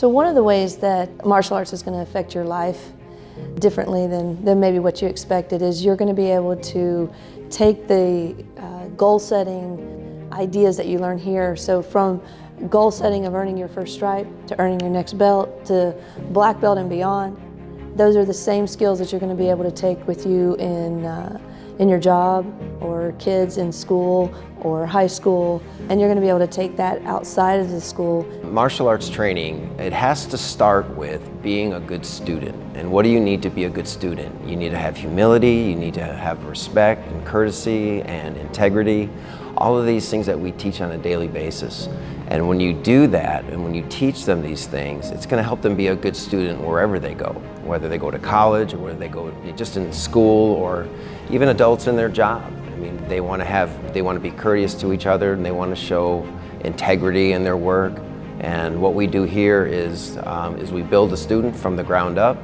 So one of the ways that martial arts is going to affect your life differently than maybe what you expected is you're going to be able to take the goal setting ideas that you learn here. So from goal setting of earning your first stripe to earning your next belt to black belt and beyond, those are the same skills that you're going to be able to take with you in your job or kids in school or high school, and you're going to be able to take that outside of the school. Martial arts training, it has to start with being a good student. And what do you need to be a good student? You need to have humility, you need to have respect and courtesy and integrity, all of these things that we teach on a daily basis. And when you do that, and when you teach them these things, it's going to help them be a good student wherever they go, whether they go to college or whether they go just in school or even adults in their job. I mean, they want to be courteous to each other, and they want to show integrity in their work. And what we do here is we build a student from the ground up,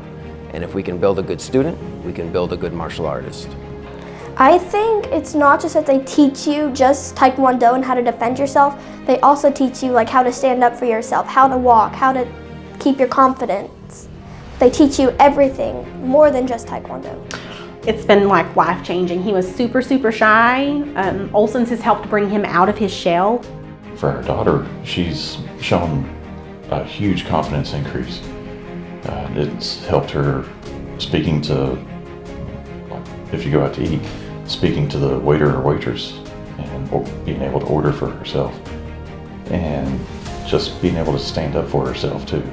and if we can build a good student, we can build a good martial artist. I think it's not just that they teach you just Taekwondo and how to defend yourself, they also teach you like how to stand up for yourself, how to walk, how to keep your confidence. They teach you everything more than just Taekwondo. It's been like life-changing. He was super, super shy. Olson's has helped bring him out of his shell. For our daughter, she's shown a huge confidence increase. It's helped her speaking to, if you go out to eat, speaking to the waiter or waitress and being able to order for herself. And just being able to stand up for herself too.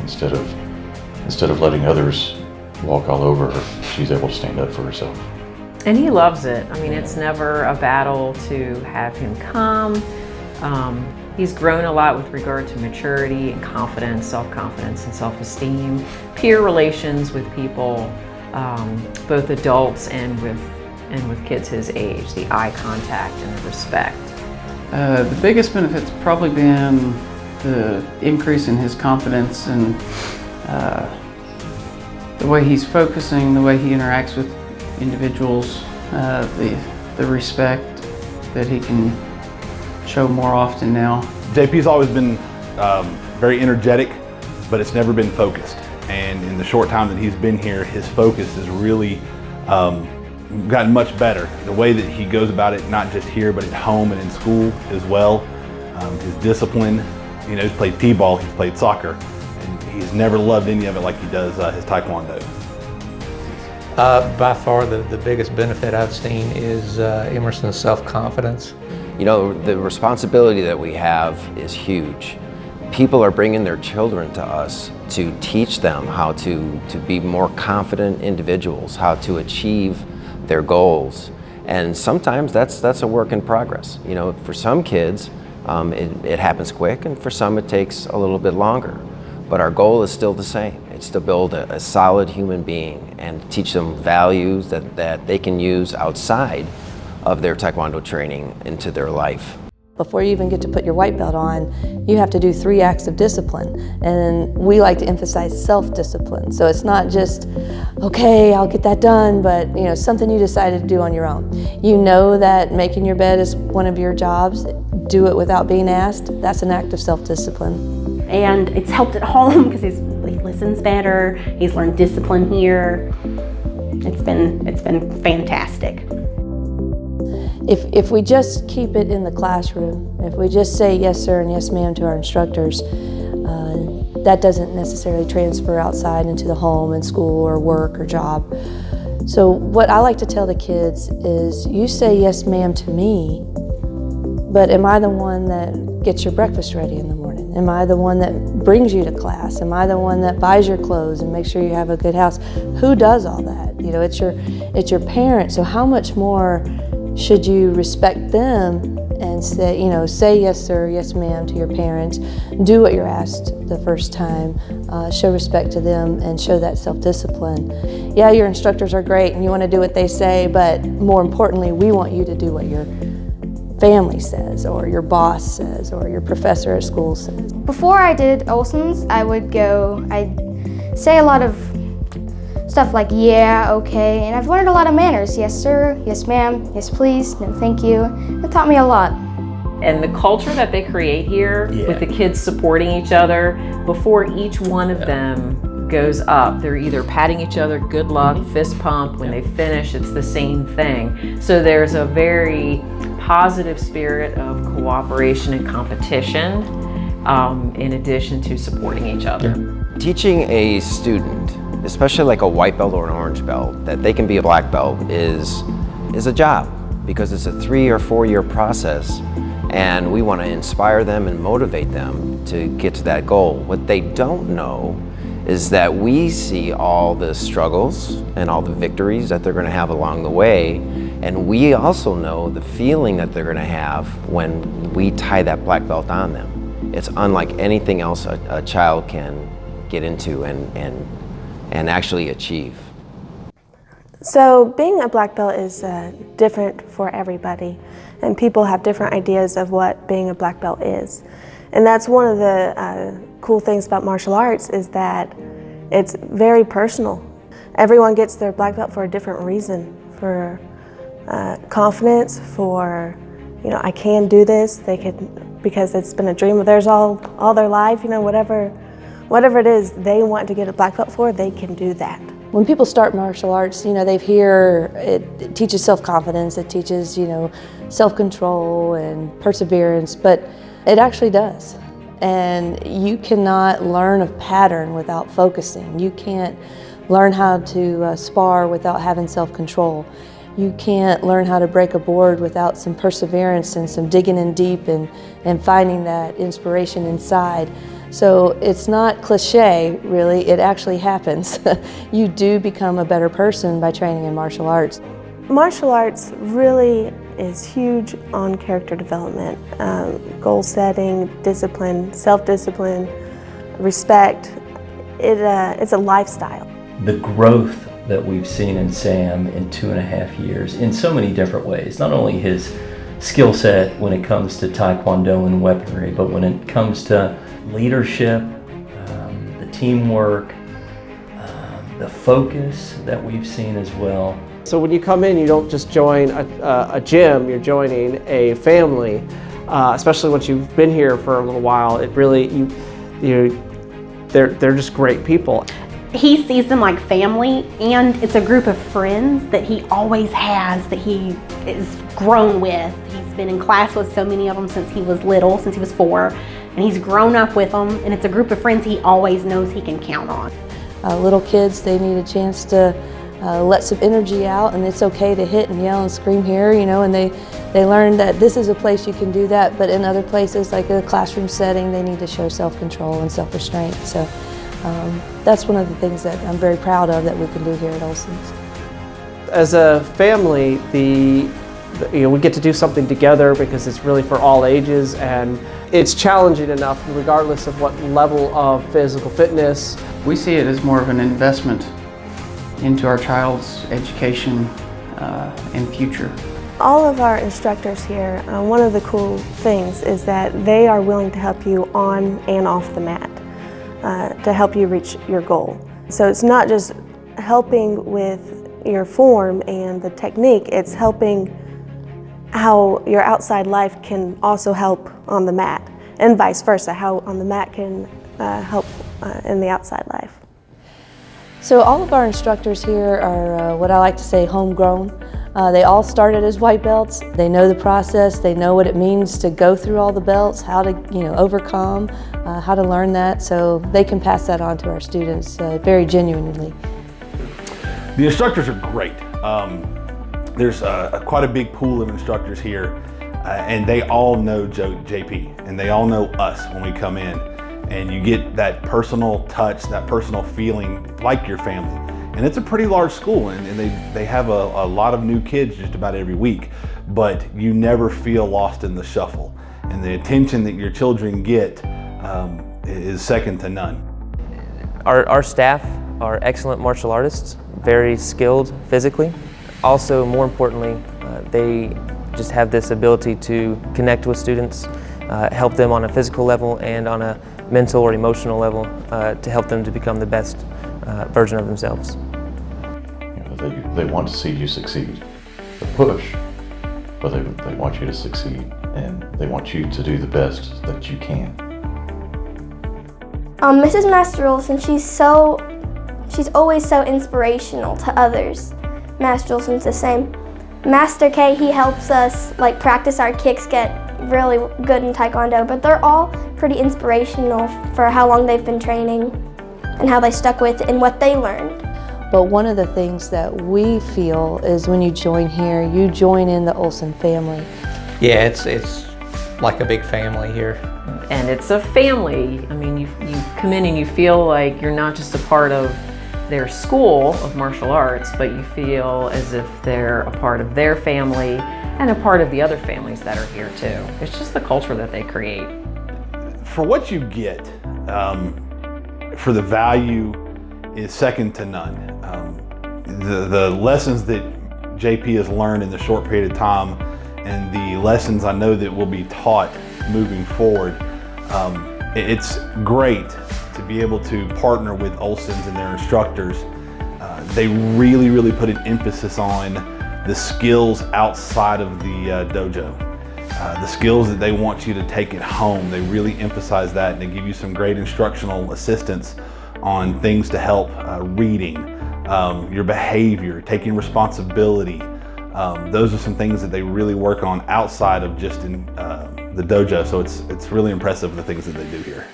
Instead of letting others walk all over her, she's able to stand up for herself. And he loves it. I mean, it's never a battle to have him come. He's grown a lot with regard to maturity and confidence, self-confidence and self-esteem, peer relations with people, both adults and with kids his age, the eye contact and the respect. The biggest benefit's probably been the increase in his confidence and the way he's focusing, the way he interacts with individuals, the respect that he can show more often now. JP's always been very energetic, but it's never been focused. And in the short time that he's been here, his focus has really gotten much better. The way that he goes about it, not just here, but at home and in school as well. His discipline, he's played t-ball, he's played soccer, and he's never loved any of it like he does his Taekwondo. By far the biggest benefit I've seen is Emerson's self-confidence. The responsibility that we have is huge. People are bringing their children to us to teach them how to be more confident individuals, how to achieve their goals. And sometimes that's a work in progress. For some kids, it happens quick, and for some it takes a little bit longer. But our goal is still the same. It's to build a solid human being and teach them values that they can use outside of their Taekwondo training into their life. Before you even get to put your white belt on, you have to do 3 acts of discipline. And we like to emphasize self-discipline. So it's not just, okay, I'll get that done, but something you decided to do on your own. You know that making your bed is one of your jobs. Do it without being asked. That's an act of self-discipline. And it's helped at home because he listens better. He's learned discipline here. It's been fantastic. If we just keep it in the classroom, if we just say yes sir and yes ma'am to our instructors, that doesn't necessarily transfer outside into the home and school or work or job. So what I like to tell the kids is, you say yes ma'am to me, but am I the one that gets your breakfast ready in the morning? Am I the one that brings you to class? Am I the one that buys your clothes and makes sure you have a good house? Who does all that? It's your parents, so how much more should you respect them and say yes sir, yes ma'am to your parents, do what you're asked the first time, show respect to them and show that self-discipline. Yeah, your instructors are great and you want to do what they say, but more importantly, we want you to do what your family says or your boss says or your professor at school says. Before I did Olson's, I'd say a lot of stuff like yeah, okay, and I've learned a lot of manners. Yes sir, yes ma'am, yes please, no thank you. It taught me a lot. And the culture that they create here with the kids supporting each other, before each one of them goes up, they're either patting each other, good luck, fist pump. When they finish, it's the same thing. So there's a very positive spirit of cooperation and competition, in addition to supporting each other. Teaching a student, especially like a white belt or an orange belt, that they can be a black belt is a job, because it's a 3 or 4 year process, and we want to inspire them and motivate them to get to that goal. What they don't know is that we see all the struggles and all the victories that they're going to have along the way, and we also know the feeling that they're going to have when we tie that black belt on them. It's unlike anything else a child can get into and actually achieve. So being a black belt is different for everybody, and people have different ideas of what being a black belt is. And that's one of the cool things about martial arts, is that it's very personal. Everyone gets their black belt for a different reason, for confidence, for, you know, I can do this, they could, because it's been a dream of theirs all their life, you know, whatever it is they want to get a black belt for, they can do that. When people start martial arts, you know, they hear it teaches self-confidence, it teaches, you know, self-control and perseverance, but it actually does. And you cannot learn a pattern without focusing. You can't learn how to spar without having self-control. You can't learn how to break a board without some perseverance and some digging in deep and finding that inspiration inside. So it's not cliche, really, it actually happens. You do become a better person by training in martial arts. Martial arts really is huge on character development, goal setting, discipline, self-discipline, respect. It's a lifestyle. The growth that we've seen in Sam in 2.5 years in so many different ways, not only his skill set when it comes to Taekwondo and weaponry, but when it comes to leadership, the teamwork, the focus that we've seen as well. So when you come in, you don't just join a gym, you're joining a family, especially once you've been here for a little while. It really, they're just great people. He sees them like family, and it's a group of friends that he always has, that he is grown with. He's been in class with so many of them since he was little, since he was 4, and he's grown up with them, and it's a group of friends he always knows he can count on. Little kids, they need a chance to let some energy out, and it's okay to hit and yell and scream here, you know, and they learn that this is a place you can do that, but in other places, like a classroom setting, they need to show self-control and self-restraint. So that's one of the things that I'm very proud of that we can do here at Olson's. As a family, we get to do something together because it's really for all ages, and it's challenging enough regardless of what level of physical fitness. We see it as more of an investment into our child's education and future. All of our instructors here, one of the cool things is that they are willing to help you on and off the mat to help you reach your goal. So it's not just helping with your form and the technique, it's helping how your outside life can also help on the mat, and vice versa, how on the mat can help in the outside life. So all of our instructors here are what I like to say homegrown. They all started as white belts. They know the process, they know what it means to go through all the belts, how to overcome, how to learn that, so they can pass that on to our students very genuinely. The instructors are great. There's quite a big pool of instructors here, and they all know JP, and they all know us when we come in. And you get that personal touch, that personal feeling like your family. And it's a pretty large school, and they have a lot of new kids just about every week, but you never feel lost in the shuffle. And the attention that your children get is second to none. Our staff are excellent martial artists, very skilled physically. Also, more importantly, they just have this ability to connect with students, help them on a physical level and on a mental or emotional level to help them to become the best version of themselves. They want to see you succeed. They push, but they want you to succeed. and they want you to do the best that you can. Mrs. Master Olson, she's always so inspirational to others. Master Olson's the same. Master K, he helps us like practice our kicks, get really good in Taekwondo, but they're all pretty inspirational for how long they've been training and how they stuck with and what they learned. But one of the things that we feel is when you join here, you join in the Olson family. Yeah, it's like a big family here. And it's a family. I mean, you come in and you feel like you're not just a part of their school of martial arts, but you feel as if they're a part of their family and a part of the other families that are here too. It's just the culture that they create. For what you get, for the value is second to none. The lessons that JP has learned in the short period of time and the lessons I know that will be taught moving forward, it's great to be able to partner with Olsons and their instructors. They really put an emphasis on the skills outside of the dojo. The skills that they want you to take at home, they really emphasize that, and they give you some great instructional assistance on things to help reading, your behavior, taking responsibility. Those are some things that they really work on outside of just in the dojo, so it's really impressive the things that they do here.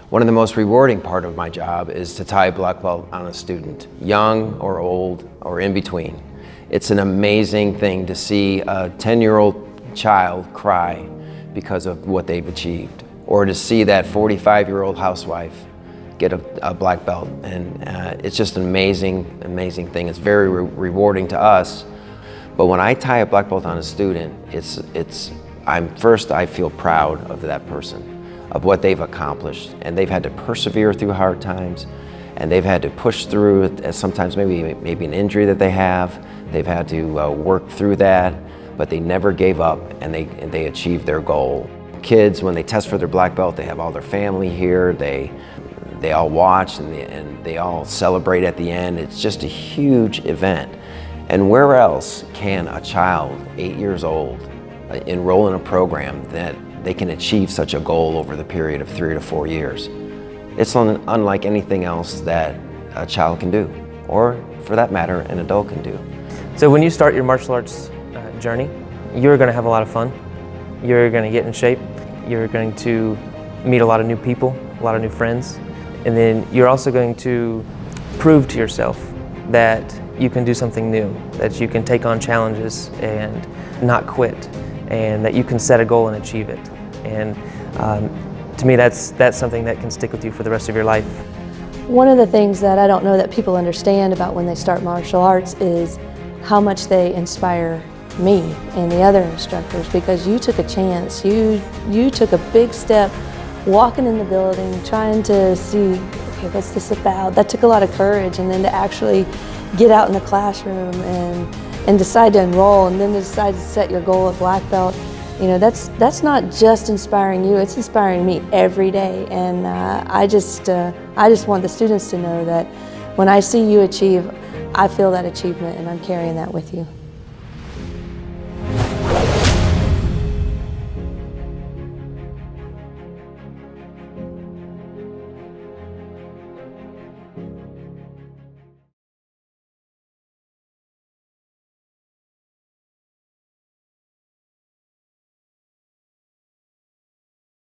One of the most rewarding part of my job is to tie a black belt on a student, young or old or in between. It's an amazing thing to see a 10-year-old child cry because of what they've achieved, or to see that 45-year-old housewife get a black belt. And it's just an amazing thing. It's very rewarding to us. But when I tie a black belt on a student, I feel proud of that person, of what they've accomplished, and they've had to persevere through hard times, and they've had to push through sometimes maybe an injury that they have. They've had to work through that, but they never gave up, and they achieved their goal. Kids, when they test for their black belt, they have all their family here. They all watch and they all celebrate at the end. It's just a huge event. And where else can a child, 8 years old, enroll in a program that they can achieve such a goal over the period of 3 to 4 years? It's unlike anything else that a child can do, or for that matter, an adult can do. So when you start your martial arts journey, you're going to have a lot of fun. You're going to get in shape. You're going to meet a lot of new people, a lot of new friends. And then you're also going to prove to yourself that you can do something new, that you can take on challenges and not quit, and that you can set a goal and achieve it. And to me, that's something that can stick with you for the rest of your life. One of the things that I don't know that people understand about when they start martial arts is how much they inspire me and the other instructors, because you took a chance. You took a big step walking in the building, trying to see, okay, what's this about? That took a lot of courage, and then to actually get out in the classroom and decide to enroll, and then to decide to set your goal at black belt. You know, that's not just inspiring you, it's inspiring me every day. And I just want the students to know that when I see you achieve, I feel that achievement, and I'm carrying that with you.